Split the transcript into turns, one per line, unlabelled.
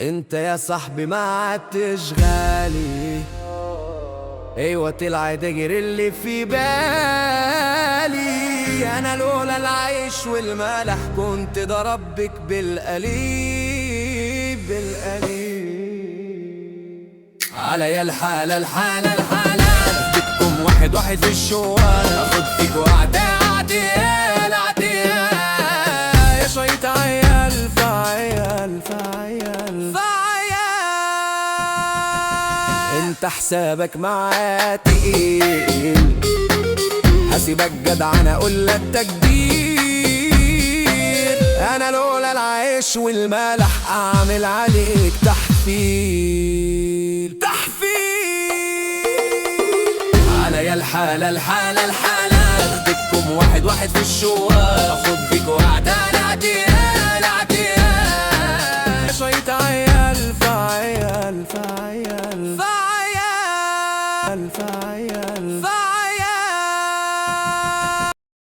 انت يا صاحبي ما عدتش غالي. ايوه طلع دجر اللي في بالي. انا لولا العيش والملح كنت ضربك بالقليب عليا الحالة بدكم واحد واحد في الشوال. اخد فيك وعدة عديال يا شوية عيال فعيال انت حسابك معاه تقيل. هسيبك جدع انا اقول لك تكبير. انا لولا العيش والملح اعمل عليك تحفيل عليا الحالة بدكم واحد واحد في الشوال. اخد بيك وعدة عديال شوية عيال فعيال